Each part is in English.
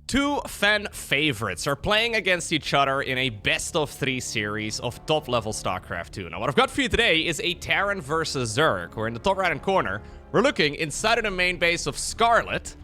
Two fan favorites are playing against each other in a best-of-3 series of top-level StarCraft 2. Now, what I've got for you today is a Terran versus Zerg, where in the top right-hand corner, we're looking inside of the main base of Scarlett.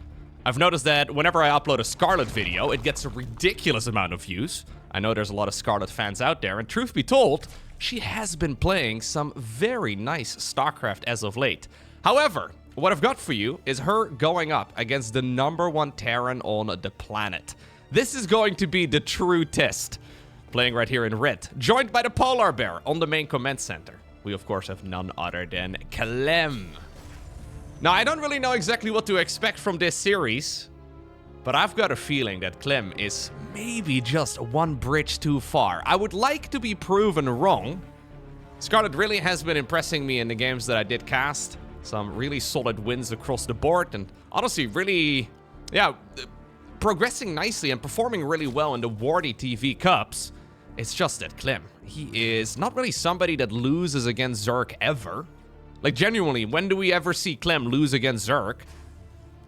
I've noticed that whenever I upload a Scarlett video, it gets a ridiculous amount of views. I know there's a lot of Scarlett fans out there, and truth be told, she has been playing some very nice StarCraft as of late. However, what I've got for you is her going up against the #1 Terran on the planet. This is going to be the true test. Playing right here in red, joined by the Polar Bear on the main command center. We, of course, have none other than Clem. Now, I don't really know exactly what to expect from this series, but I've got a feeling that Clem is maybe just one bridge too far. I would like to be proven wrong. Scarlett really has been impressing me in the games that I did cast. Some really solid wins across the board, and honestly, really, progressing nicely and performing really well in the LowkoTV Cups. It's just that Clem, he is not really somebody that loses against Zerg ever. Like, genuinely, when do we ever see Clem lose against Zerg?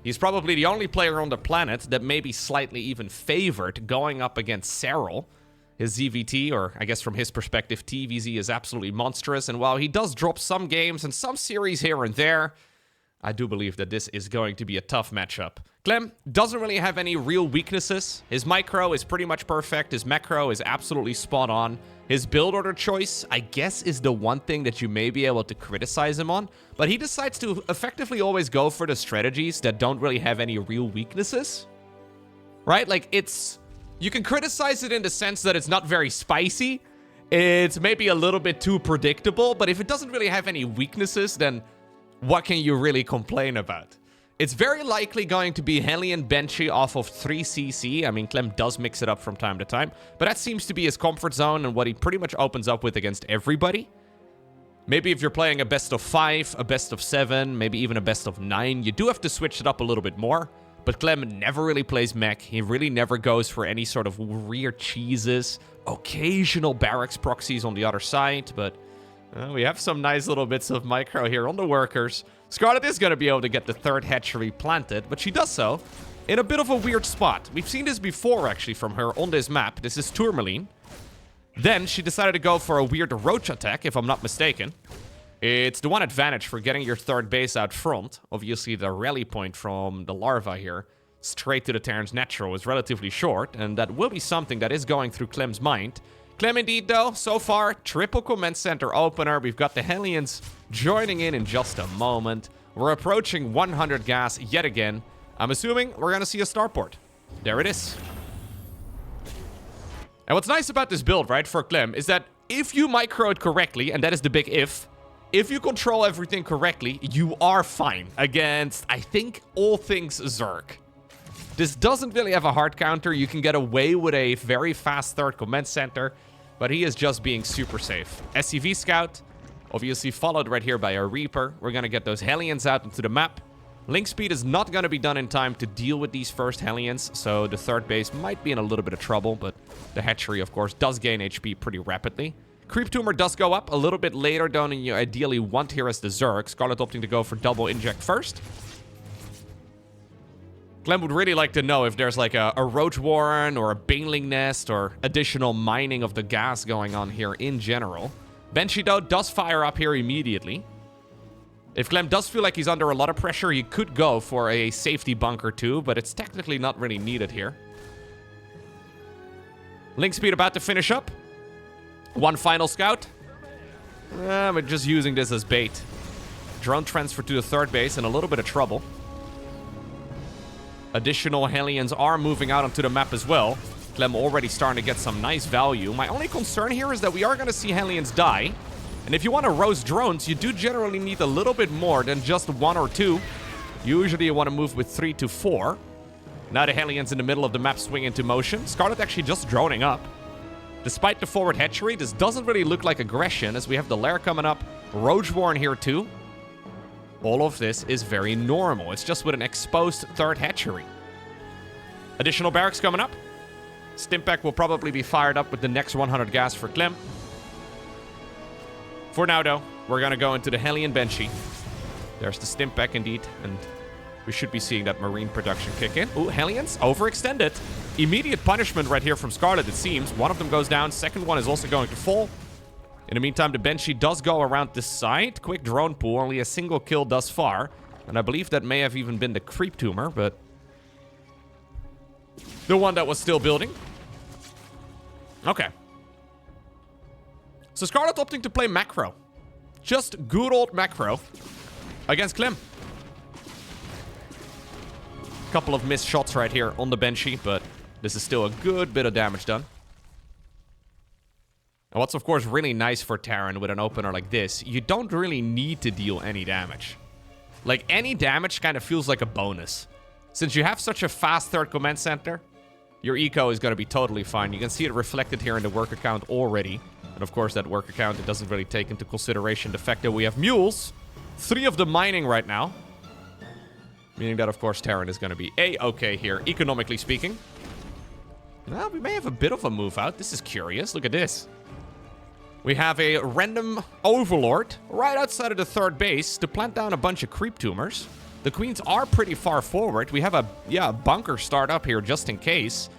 He's probably the only player on the planet that may be slightly even favored going up against Cyril. His ZVT, or I guess from his perspective, TVZ, is absolutely monstrous. And while he does drop some games and some series here and there, I do believe that this is going to be a tough matchup. Clem doesn't really have any real weaknesses. His micro is pretty much perfect. His macro is absolutely spot on. His build order choice, I guess, is the one thing that you may be able to criticize him on. But he decides to effectively always go for the strategies that don't really have any real weaknesses. Right? Like, it's... You can criticize it in the sense that it's not very spicy. It's maybe a little bit too predictable, but if it doesn't really have any weaknesses, then what can you really complain about? It's very likely going to be Hellion Benchy off of 3cc. I mean, Clem does mix it up from time to time, but that seems to be his comfort zone and what he pretty much opens up with against everybody. Maybe if you're playing a best of 5, a best of 7, maybe even a best of 9, you do have to switch it up a little bit more. But Clem never really plays mech. He really never goes for any sort of weird cheeses. Occasional barracks proxies on the other side, but we have some nice little bits of micro here on the workers. Scarlett is going to be able to get the third hatchery planted, but she does so in a bit of a weird spot. We've seen this before, actually, from her on this map. This is Tourmaline. Then she decided to go for a weird roach attack, if I'm not mistaken. It's the one advantage for getting your third base out front. Obviously, the rally point from the larva here straight to the Terran's natural is relatively short, and that will be something that is going through Clem's mind. Clem, indeed, though, so far, triple command center opener. We've got the Hellions joining in just a moment. We're approaching 100 gas yet again. I'm assuming we're going to see a starport. There it is. And what's nice about this build, right, for Clem, is that if you micro it correctly, and that is the big if you control everything correctly, you are fine against, I think, all things Zerg. This doesn't really have a hard counter. You can get away with a very fast third command center, but he is just being super safe. SCV Scout, obviously followed right here by a Reaper. We're going to get those Hellions out into the map. Link speed is not going to be done in time to deal with these first Hellions, so the third base might be in a little bit of trouble, but the hatchery, of course, does gain HP pretty rapidly. Creep Tumor does go up a little bit later than you ideally want here as the Zerg. Scarlett opting to go for double inject first. Clem would really like to know if there's like a Roach Warren or a Baneling Nest or additional mining of the gas going on here in general. Benchy, though, does fire up here immediately. If Clem does feel like he's under a lot of pressure, he could go for a safety bunker too, but it's technically not really needed here. Link speed about to finish up. One final scout. We're just using this as bait. Drone transfer to the third base in a little bit of trouble. Additional Hellions are moving out onto the map as well. Clem already starting to get some nice value. My only concern here is that we are going to see Hellions die. And if you want to roast drones, you do generally need a little bit more than just 1 or 2. Usually you want to move with 3 to 4. Now the Hellions in the middle of the map swing into motion. Scarlett actually just droning up. Despite the forward hatchery, this doesn't really look like aggression, as we have the lair coming up, Roach Warren here too. All of this is very normal. It's just with an exposed third hatchery. Additional barracks coming up. Stimpack will probably be fired up with the next 100 gas for Clem. For now, though, we're going to go into the Hellion Benchy. There's the Stimpack indeed, and we should be seeing that marine production kick in. Ooh, Hellions overextended. Immediate punishment right here from Scarlett, it seems. One of them goes down. Second one is also going to fall. In the meantime, the Banshee does go around the side. Quick drone pool. Only a single kill thus far. And I believe that may have even been the creep tumor, but... the one that was still building. Okay. So Scarlett opting to play macro. Just good old macro against Clem. Couple of missed shots right here on the Banshee, but this is still a good bit of damage done. And what's of course really nice for Terran with an opener like this, you don't really need to deal any damage. Like, any damage kind of feels like a bonus. Since you have such a fast third command center, your eco is going to be totally fine. You can see it reflected here in the worker count already. And of course, that worker count, it doesn't really take into consideration the fact that we have mules. 3 of them mining right now. Meaning that, of course, Terran is going to be A-okay here, economically speaking. Well, we may have a bit of a move out. This is curious. Look at this. We have a random overlord right outside of the third base to plant down a bunch of creep tumors. The queens are pretty far forward. We have a bunker start up here just in case.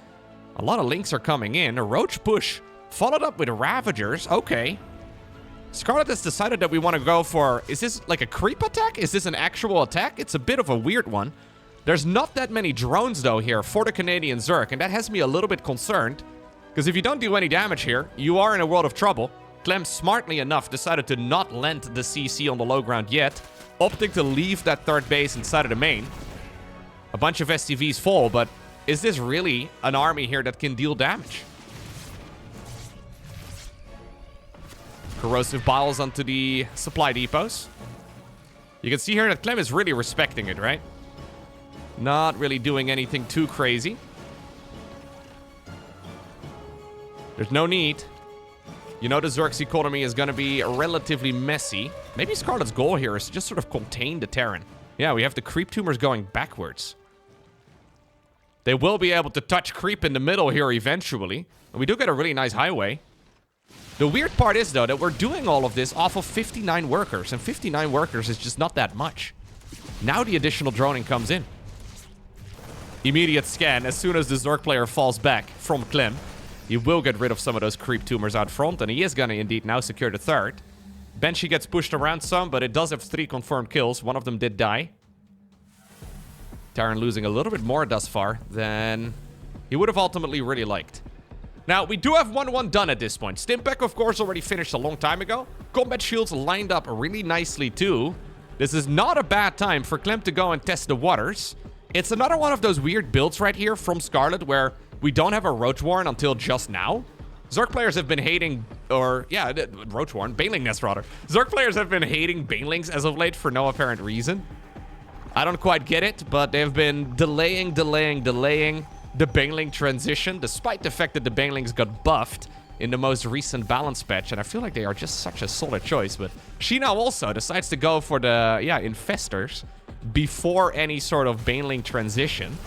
A lot of links are coming in. A roach push followed up with ravagers. Okay. Scarlett has decided that we want to go for... is this like a creep attack? Is this an actual attack? It's a bit of a weird one. There's not that many drones, though, here for the Canadian Zerg, and that has me a little bit concerned. Because if you don't do any damage here, you are in a world of trouble. Clem, smartly enough, decided to not land the CC on the low ground yet, opting to leave that third base inside of the main. A bunch of STVs fall, but is this really an army here that can deal damage? Corrosive biles onto the supply depots. You can see here that Clem is really respecting it, right? Not really doing anything too crazy. There's no need. You know the Zerg's economy is going to be relatively messy. Maybe Scarlett's goal here is to just sort of contain the Terran. Yeah, we have the creep tumors going backwards. They will be able to touch creep in the middle here eventually. And we do get a really nice highway. The weird part is, though, that we're doing all of this off of 59 workers. And 59 workers is just not that much. Now the additional droning comes in. Immediate scan as soon as the Zerg player falls back from Clem. He will get rid of some of those creep tumors out front, and he is going to indeed now secure the third. Banshee gets pushed around some, but it does have 3 confirmed kills. One of them did die. Terran losing a little bit more thus far than he would have ultimately really liked. Now, we do have 1-1 done at this point. Stimpack, of course, already finished a long time ago. Combat shields lined up really nicely, too. This is not a bad time for Clem to go and test the waters. It's another one of those weird builds right here from Scarlett where we don't have a Roach Warren until just now. Zerg players have been hating, Roach Warren, Baneling Nest rather. Zerg players have been hating Banelings as of late for no apparent reason. I don't quite get it, but they've been delaying the Baneling transition, despite the fact that the Banelings got buffed in the most recent balance patch, and I feel like they are just such a solid choice. But she now also decides to go for the, Infestors before any sort of Baneling transition.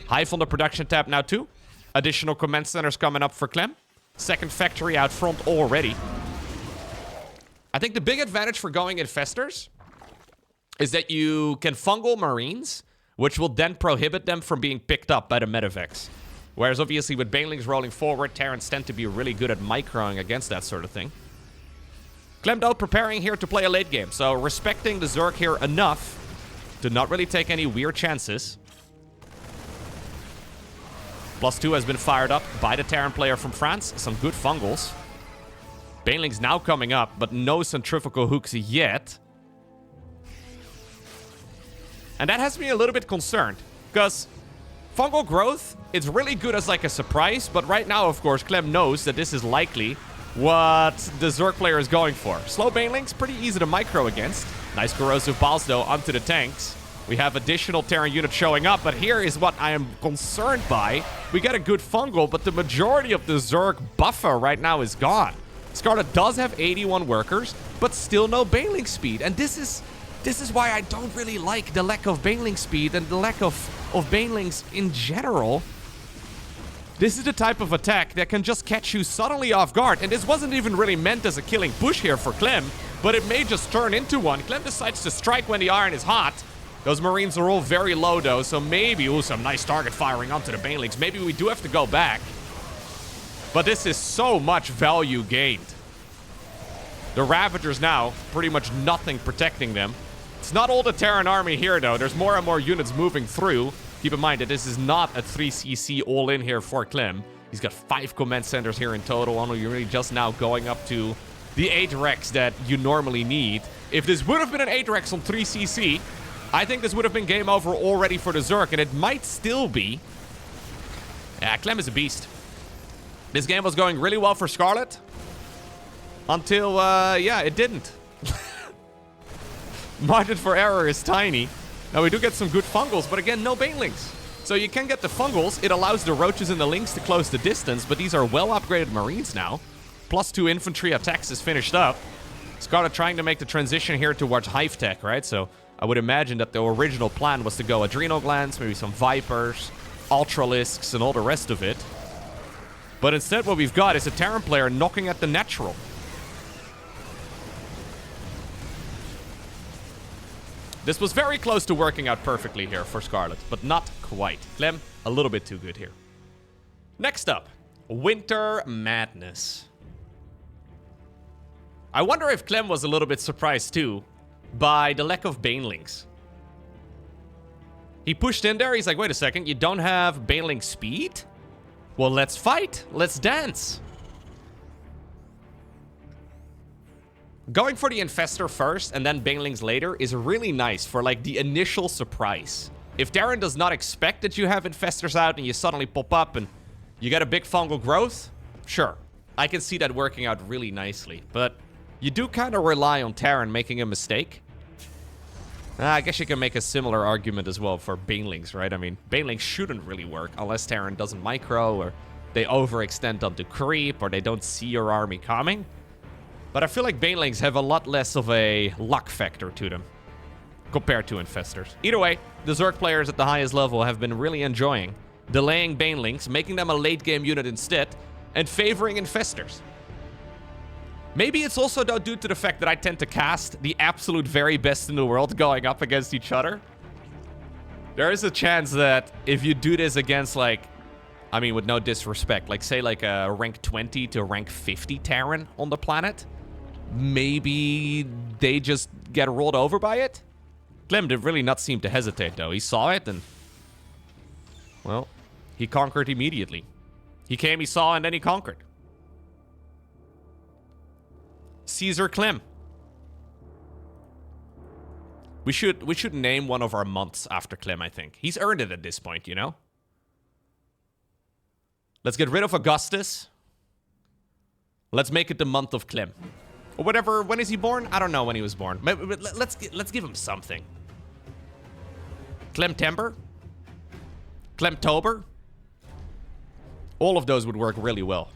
Hive on the production tab now too. Additional command centers coming up for Clem. Second factory out front already. I think the big advantage for going Infestors is that you can fungal Marines, which will then prohibit them from being picked up by the Medivacs. Whereas obviously with Banelings rolling forward, Terrans tend to be really good at microing against that sort of thing. Clem though preparing here to play a late game, so respecting the Zerg here enough to not really take any weird chances. +2 has been fired up by the Terran player from France. Some good fungals. Banelings now coming up, but no centrifugal hooks yet. And that has me a little bit concerned, because fungal growth, it's really good as like a surprise, but right now, of course, Clem knows that this is likely what the Zerg player is going for. Slow Banelings, pretty easy to micro against. Nice corrosive balls, though, onto the tanks. We have additional Terran units showing up, but here is what I am concerned by. We get a good fungal, but the majority of the Zerg buffer right now is gone. Scarlett does have 81 workers, but still no Baneling speed. And this is why I don't really like the lack of Baneling speed and the lack of Banelings in general. This is the type of attack that can just catch you suddenly off guard. And this wasn't even really meant as a killing push here for Clem, but it may just turn into one. Clem decides to strike when the iron is hot. Those Marines are all very low, though, so maybe... Ooh, some nice target firing onto the Banelings. Maybe we do have to go back. But this is so much value gained. The Ravagers now, pretty much nothing protecting them. It's not all the Terran army here, though. There's more and more units moving through. Keep in mind that this is not a 3cc all-in here for Clem. He's got 5 command centers here in total, only really just now going up to the 8 Rex that you normally need. If this would have been an 8 Rex on 3cc, I think this would have been game over already for the Zerg, and it might still be. Yeah, Clem is a beast. This game was going really well for Scarlett. Until, yeah, it didn't. Margin for error is tiny. Now, we do get some good fungals, but again, no Banelings. So you can get the fungals. It allows the roaches and the lynx to close the distance, but these are well-upgraded Marines now. +2 infantry attacks is finished up. Scarlett trying to make the transition here towards hive tech, right? So I would imagine that the original plan was to go adrenal glands, maybe some vipers, ultralisks, and all the rest of it. But instead what we've got is a Terran player knocking at the natural. This was very close to working out perfectly here for Scarlett, but not quite. Clem, a little bit too good here. Next up, Winter Madness. I wonder if Clem was a little bit surprised too by the lack of Banelings. He pushed in there, he's like, wait a second, you don't have Baneling speed? Well, let's fight, let's dance. Going for the Infestor first and then Banelings later is really nice for like the initial surprise. If Terran does not expect that you have Infestors out and you suddenly pop up and you get a big fungal growth, sure, I can see that working out really nicely. But you do kind of rely on Terran making a mistake. I guess you can make a similar argument as well for Banelings, right? I mean, Banelings shouldn't really work unless Terran doesn't micro or they overextend onto creep or they don't see your army coming. But I feel like Banelings have a lot less of a luck factor to them compared to Infestors. Either way, the Zerg players at the highest level have been really enjoying delaying Banelings, making them a late game unit instead, and favoring Infestors. Maybe it's also though due to the fact that I tend to cast the absolute very best in the world going up against each other. There is a chance that if you do this against like, I mean with no disrespect, like say like a rank 20 to rank 50 Terran on the planet, maybe they just get rolled over by it? Clem did really not seem to hesitate though. He saw it and, well, he conquered immediately. He came, he saw, and then he conquered. Caesar Clem. We should name one of our months after Clem, I think. He's earned it at this point, you know? Let's get rid of Augustus. Let's make it the month of Clem. Or whatever. When is he born? I don't know when he was born. But let's give him something. Clemtember? Clemtober? All of those would work really well.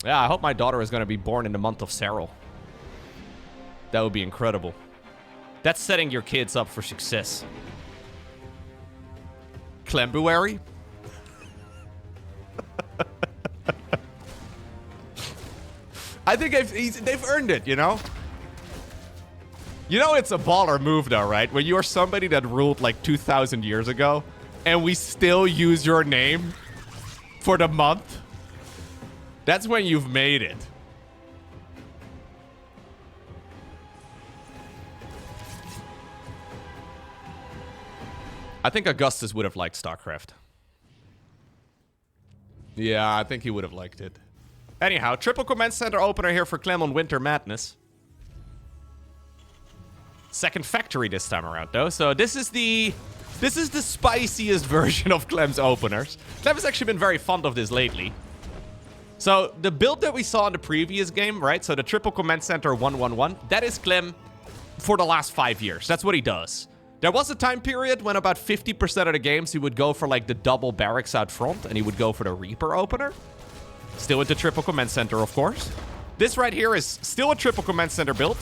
Yeah, I hope my daughter is going to be born in the month of Cyril. That would be incredible. That's setting your kids up for success. Clembuary? I think they've earned it, you know? You know it's a baller move though, right? When you're somebody that ruled like 2,000 years ago, and we still use your name for the month. That's when you've made it. I think Augustus would have liked StarCraft. Yeah, I think he would have liked it. Anyhow, triple command center opener here for Clem on Winter Madness. Second factory this time around though, so this is the spiciest version of Clem's openers. Clem has actually been very fond of this lately. So the build that we saw in the previous game, right? So the triple command center 111, that is Clem for the last 5 years. That's what he does. There was a time period when about 50% of the games he would go for like the double barracks out front and he would go for the Reaper opener. Still with the triple command center, of course. This right here is still a triple command center build.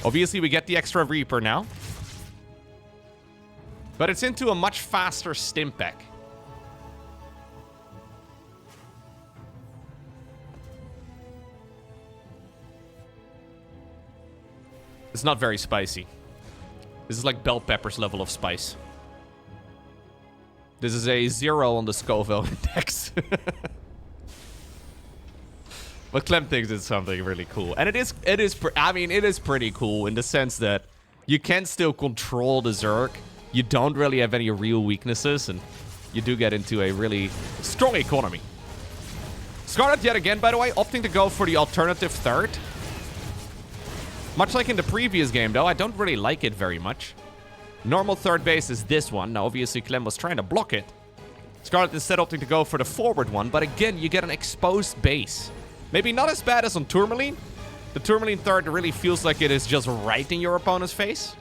Obviously, we get the extra Reaper now. But it's into a much faster stim pack. It's not very spicy. This is like bell peppers level of spice. This is a 0 on the Scoville index. But Clem thinks it's something really cool. And it is pretty cool in the sense that you can still control the Zerg. You don't really have any real weaknesses, and you do get into a really strong economy. Scarlett yet again, by the way, opting to go for the alternative third. Much like in the previous game, though, I don't really like it very much. Normal third base is this one. Now, obviously, Clem was trying to block it. Scarlett instead opting to go for the forward one, but again, you get an exposed base. Maybe not as bad as on Tourmaline. The Tourmaline third really feels like it is just right in your opponent's face.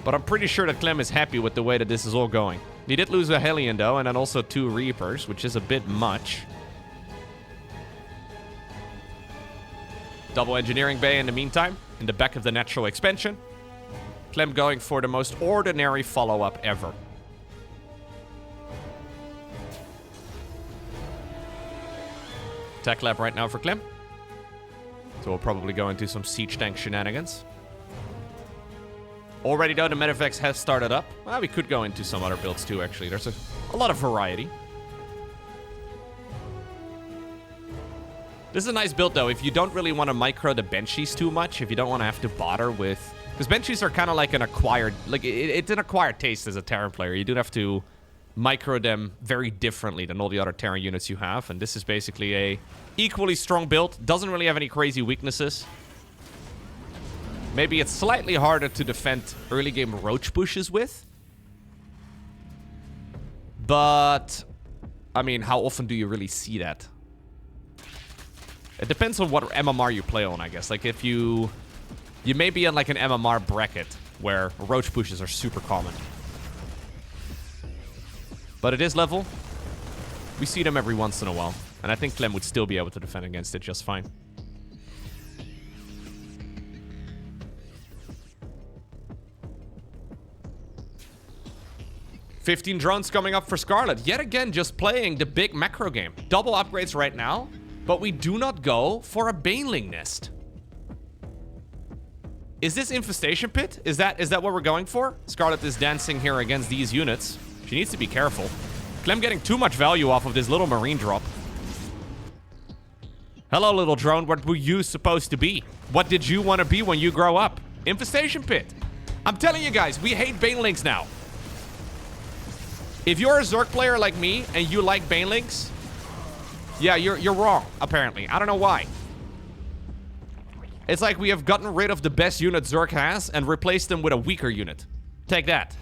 But I'm pretty sure that Clem is happy with the way that this is all going. He did lose a Hellion, though, and then also 2 Reapers, which is a bit much. Double Engineering Bay in the meantime, in the back of the natural expansion. Clem going for the most ordinary follow-up ever. Tech lab right now for Clem. So we'll probably go into some siege tank shenanigans. Already though, the Medivacs has started up. Well, we could go into some other builds too, actually. There's a lot of variety. This is a nice build though, if you don't really want to micro the Banshees too much, if you don't want to have to bother with... Because Banshees are kind of like an acquired... Like, it's an acquired taste as a Terran player. You do have to micro them very differently than all the other Terran units you have. And this is basically a equally strong build. Doesn't really have any crazy weaknesses. Maybe it's slightly harder to defend early game roach bushes with. But, I mean, how often do you really see that? It depends on what MMR you play on, I guess. Like, if you may be in like an MMR bracket where roach pushes are super common. But it is level. We see them every once in a while. And I think Clem would still be able to defend against it just fine. $15 drones coming up for Scarlett. Yet again, just playing the big macro game. Double upgrades right now, but we do not go for a Baneling nest. Is this Infestation Pit? Is that what we're going for? Scarlett is dancing here against these units. She needs to be careful. Clem getting too much value off of this little marine drop. Hello, little drone. What were you supposed to be? What did you want to be when you grow up? Infestation Pit. I'm telling you guys, we hate Banelings now. If you're a Zerg player like me and you like Banelings, yeah, you're wrong, apparently. I don't know why. It's like we have gotten rid of the best unit Zerg has and replaced them with a weaker unit. Take that.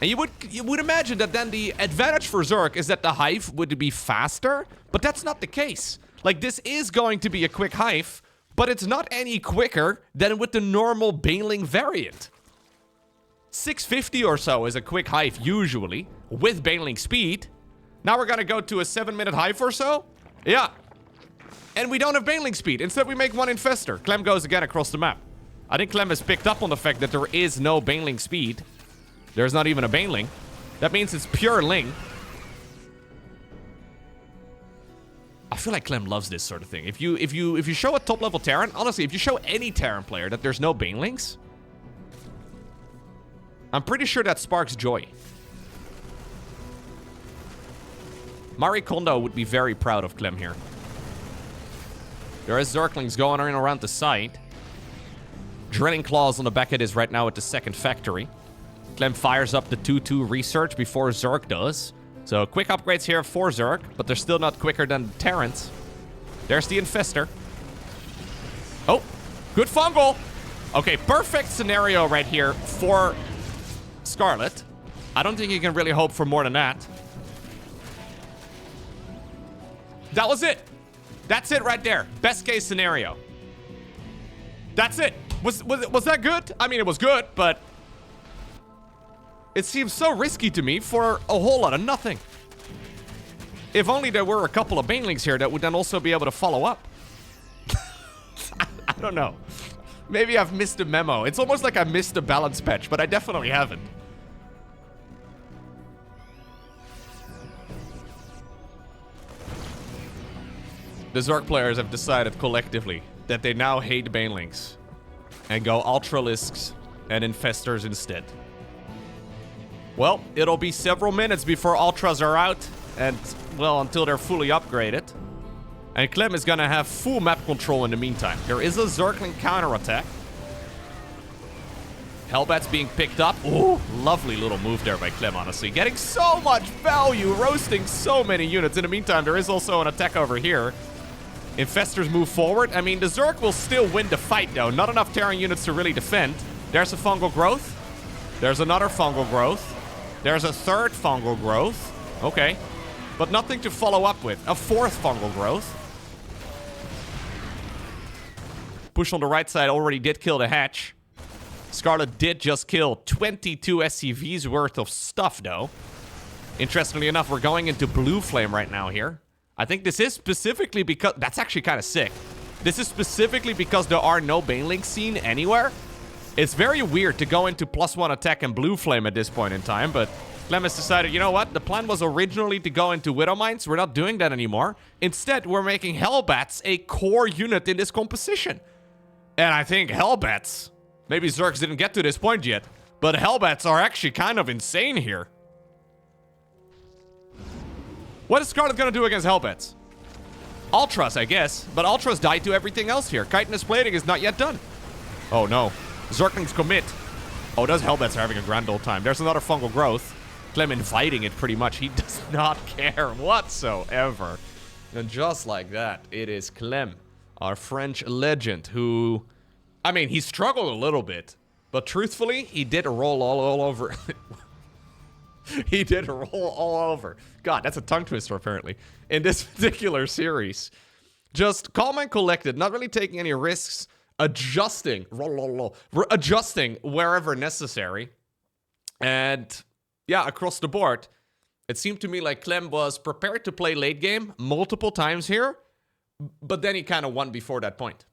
And you would imagine that then the advantage for Zerg is that the hive would be faster, but that's not the case. Like, this is going to be a quick hive, but it's not any quicker than with the normal Baneling variant. 650 or so is a quick hive usually, with Baneling speed. Now we're gonna go to a 7-minute hive or so? Yeah. And we don't have Baneling speed. Instead, we make one Infestor. Clem goes again across the map. I think Clem has picked up on the fact that there is no Baneling speed. There's not even a Baneling. That means it's pure Ling. I feel like Clem loves this sort of thing. If you show a top-level Terran, honestly, if you show any Terran player that there's no Banelings, I'm pretty sure that sparks joy. Marie Kondo would be very proud of Clem here. There is Zerglings going in around the site. Drilling claws on the back of this right now at the second factory. Clem fires up the 2-2 research before Zerg does. So quick upgrades here for Zerg, but they're still not quicker than Terrans. There's the Infestor. Oh, good fungal. Okay, perfect scenario right here for Scarlett. I don't think you can really hope for more than that. That was it. That's it right there. Best case scenario. That's it. Was that good? I mean, it was good, but it seems so risky to me for a whole lot of nothing. If only there were a couple of Banelings here that would then also be able to follow up. I don't know. Maybe I've missed a memo. It's almost like I missed a balance patch, but I definitely haven't. The Zerg players have decided collectively that they now hate Banelings and go Ultralisks and Infestors instead. Well, it'll be several minutes before Ultras are out, and, well, until they're fully upgraded. And Clem is gonna have full map control in the meantime. There is a Zergling counterattack. Hellbat's being picked up. Ooh, lovely little move there by Clem, honestly. Getting so much value, roasting so many units. In the meantime, there is also an attack over here. Infestors move forward. I mean, the Zerg will still win the fight, though. Not enough Terran units to really defend. There's a fungal growth. There's another fungal growth. There's a third fungal growth. Okay. But nothing to follow up with. A fourth fungal growth. Push on the right side already did kill the hatch. Scarlett did just kill 22 SCVs worth of stuff, though. Interestingly enough, we're going into Blue Flame right now here. I think this is specifically because... That's actually kind of sick. This is specifically because there are no Banelings seen anywhere. It's very weird to go into +1 attack and Blue Flame at this point in time, but Clem has decided, you know what? The plan was originally to go into Widow Mines. We're not doing that anymore. Instead, we're making Hellbats a core unit in this composition. And I think Hellbats... Maybe Zergs didn't get to this point yet, but Hellbats are actually kind of insane here. What is Scarlett gonna do against Hellbats? Ultras, I guess, but Ultras die to everything else here. Chitinous plating is not yet done. Oh no. Zerglings commit. Oh, those Hellbats are having a grand old time. There's another fungal growth. Clem inviting it pretty much. He does not care whatsoever. And just like that, it is Clem, our French legend, who... I mean, he struggled a little bit, but truthfully, he did roll all over. He did roll all over. God, that's a tongue twister, apparently. In this particular series. Just calm and collected, not really taking any risks, adjusting wherever necessary. And yeah, across the board, it seemed to me like Clem was prepared to play late game multiple times here, but then he kind of won before that point.